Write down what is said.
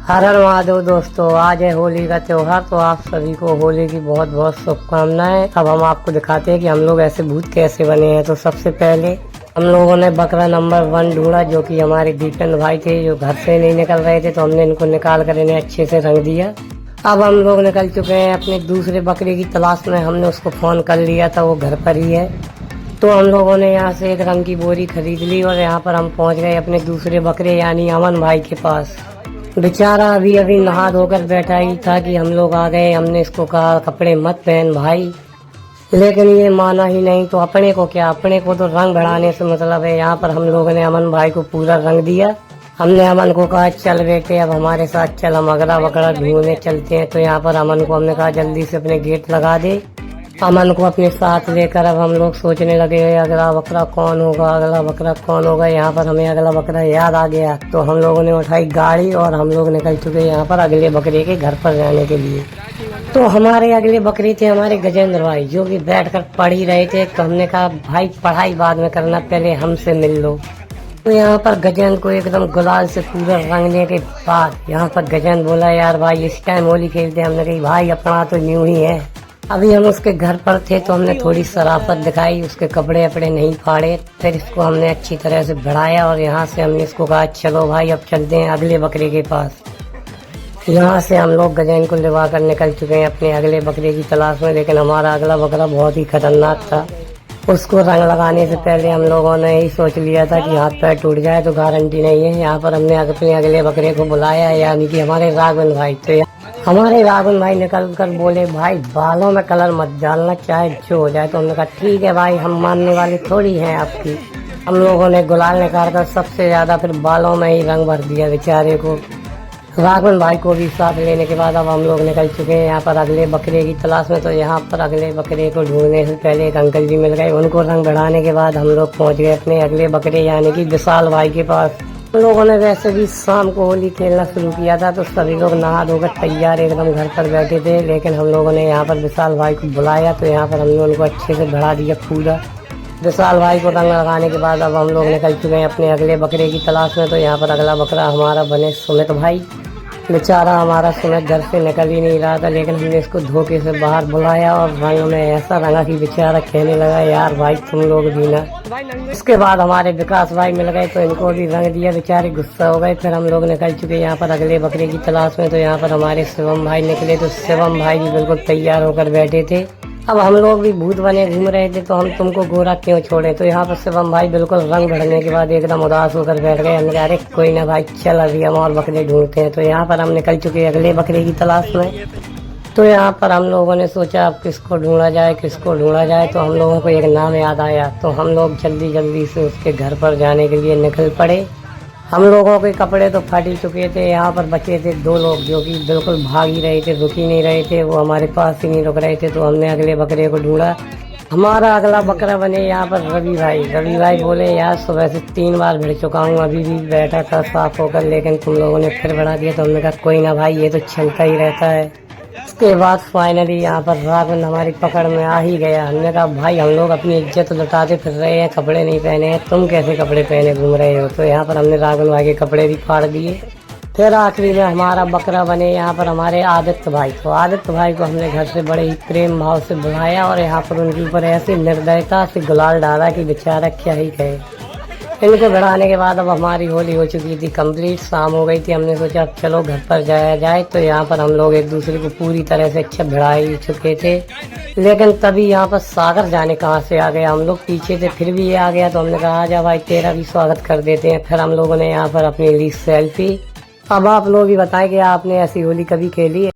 हर हर महादेव दोस्तों, आज है होली का त्योहार। तो आप सभी को होली की बहुत बहुत शुभकामनाएं। अब हम आपको दिखाते हैं कि हम लोग ऐसे भूत कैसे बने हैं। तो सबसे पहले हम लोगों ने बकरा नंबर 1 ढूंढा, जो कि हमारे दीपेंद्र भाई थे, जो घर से नहीं निकल रहे थे। तो हमने इनको निकाल कर इन्हें अच्छे से रंग दिया। अब हम लोग निकल चुके हैं अपने दूसरे बकरे की तलाश में। हमने उसको फोन कर लिया था, वो घर पर ही है। तो हम लोगों ने यहाँ से एक रंग की बोरी खरीद ली और यहाँ पर हम पहुँच गए अपने दूसरे बकरे यानी अमन भाई के पास। बेचारा अभी अभी नहा धोकर बैठा ही था कि हम लोग आ गए। हमने इसको कहा कपड़े मत पहन भाई, लेकिन ये माना ही नहीं। तो अपने को क्या, अपने को तो रंग बढ़ाने से मतलब है। यहाँ पर हम लोगों ने अमन भाई को पूरा रंग दिया। हमने अमन को कहा चल बेटे अब हमारे साथ चल, हम अगला बकरा ढूंढने चलते हैं। तो यहाँ पर अमन को हमने कहा जल्दी से अपने गेट लगा दे। अमन को अपने साथ लेकर अब हम लोग सोचने लगे अगला बकरा कौन होगा, अगला बकरा कौन होगा। यहाँ पर हमें अगला बकरा याद आ गया। तो हम लोगों ने उठाई गाड़ी और हम लोग निकल चुके यहाँ पर अगले बकरे के घर पर जाने के लिए। तो हमारे अगले बकरे थे हमारे गजेंद्र भाई, जो कि बैठकर पढ़ ही रहे थे। तो हमने कहा भाई पढ़ाई बाद में करना, पहले हमसे मिल लो। तो यहाँ पर गजेंद्र को एकदम गुलाल से पूरा रंगने के बाद यहाँ पर गजेंद्र बोला यार भाई इस टाइम होली खेलते। हमने कही भाई अपना तो न्यू ही है। अभी हम उसके घर पर थे तो हमने थोड़ी शराफत दिखाई, उसके कपड़े अपड़े नहीं फाड़े। फिर इसको हमने अच्छी तरह से बढ़ाया और यहाँ से हमने इसको कहा चलो भाई अब चलते हैं अगले बकरे के पास। यहाँ से हम लोग गजेंद्र को लिवा कर निकल चुके हैं अपने अगले बकरे की तलाश में। लेकिन हमारा अगला बकरा बहुत ही खतरनाक था। उसको रंग लगाने से पहले हम लोगों ने ही सोच लिया था कि हाथ पैर टूट जाए तो गारंटी नहीं है। यहाँ पर हमने अपने अगले बकरे को बुलाया, यानी कि हमारे राघवन भाई। तो हमारे राघवन भाई निकल कर बोले भाई बालों में कलर मत डालना, चाहे जो हो जाए। तो हमने कहा ठीक है भाई, हम मानने वाले थोड़ी हैं आपकी। हम लोगों ने गुलाल निकाल कर सबसे ज्यादा फिर बालों में ही रंग भर दिया बेचारे को। राघवन भाई को भी साथ लेने के बाद अब हम लोग निकल चुके हैं यहाँ पर अगले बकरे की तलाश में। तो यहाँ पर अगले बकरे को ढूंढने से पहले एक अंकल जी मिल गए। उनको रंग बढ़ाने के बाद हम लोग पहुँच गए अपने अगले बकरे यानी कि विशाल भाई के पास। हम लोगों ने वैसे भी शाम को होली खेलना शुरू किया था, तो सभी लोग नहा धोकर तैयार एकदम घर पर बैठे थे। लेकिन हम लोगों ने यहाँ पर विशाल भाई को बुलाया तो यहाँ पर हमने उनको अच्छे से बढ़ा दिया पूरा। विशाल भाई को रंग लगाने के बाद अब हम लोग निकल चुके हैं अपने अगले बकरे की तलाश में। तो यहाँ पर अगला बकरा हमारा बने सुमित भाई। बेचारा हमारा सुमित घर से निकल ही नहीं रहा था, लेकिन हमने इसको धोखे से बाहर बुलाया और रंग में ऐसा रंगा कि बेचारा कहने लगा यार भाई तुम लोग भी ना। उसके बाद हमारे विकास भाई मिल गए तो इनको भी रंग दिया, बेचारे गुस्सा हो गए। फिर हम लोग निकल चुके यहाँ पर अगले बकरे की तलाश में। तो यहाँ पर हमारे शिवम भाई निकले। तो शिवम भाई भी बिल्कुल तैयार होकर बैठे थे। अब हम लोग भी भूत बने घूम रहे थे, तो हम तुमको गोरा क्यों छोड़े। तो यहाँ पर शिवम भाई बिल्कुल रंग भरने के बाद एकदम उदास होकर बैठ गए। हमने कहा अरे कोई ना भाई चल अभी हम और बकरे ढूंढते हैं। तो यहाँ पर हम निकल चुके अगले बकरे की तलाश में। तो यहाँ पर हम लोगों ने सोचा अब किसको ढूंढा जाए, किसको ढूंढा जाए। तो हम लोगों को एक नाम याद आया। तो हम लोग जल्दी जल्दी से उसके घर पर जाने के लिए निकल पड़े। हम लोगों के कपड़े तो फट ही चुके थे। यहाँ पर बचे थे 2 लोग जो कि बिल्कुल भाग ही रहे थे, रुक ही नहीं रहे थे। वो हमारे पास ही नहीं रुक रहे थे। तो हमने अगले बकरे को ढूंढा। हमारा अगला बकरा बने यहाँ पर रवि भाई। रवि भाई बोले यार सुबह से 3 बार भिड़ चुका हूँ, अभी भी बैठा था साफ होकर, लेकिन तुम लोगों ने फिर बढ़ा दिया। तो हमने कहा कोई ना भाई, ये तो चलता ही रहता है। उसके बाद फाइनली यहाँ पर राघवन हमारी पकड़ में आ ही गया। हमने कहा भाई हम लोग अपनी इज्जत लुटाते फिर रहे हैं, कपड़े नहीं पहने हैं, तुम कैसे कपड़े पहने घूम रहे हो। तो यहाँ पर हमने राघवन भाई के कपड़े भी फाड़ दिए। फिर आखिरी में हमारा बकरा बने यहाँ पर हमारे आदित्य भाई। तो आदित्य भाई को हमने घर से बड़े ही प्रेम भाव से बुलाया और यहाँ पर उनके ऊपर ऐसी निर्दयता से गुलाल डाला कि बेचारा क्या ही कहे। इनको बढ़ाने के बाद अब हमारी होली हो चुकी थी कंप्लीट, शाम हो गई थी। हमने सोचा अब चलो घर पर जाया जाए। तो यहाँ पर हम लोग एक दूसरे को पूरी तरह से अच्छा भिड़ा ही चुके थे। लेकिन तभी यहाँ पर सागर जाने कहाँ से आ गया, हम लोग पीछे से फिर भी ये आ गया। तो हमने कहा आजा भाई तेरा भी स्वागत कर देते हैं। फिर हम लोगों ने यहाँ पर अपनी ली सेल्फी। अब आप लोग ही बताएं कि आपने ऐसी होली कभी खेली है।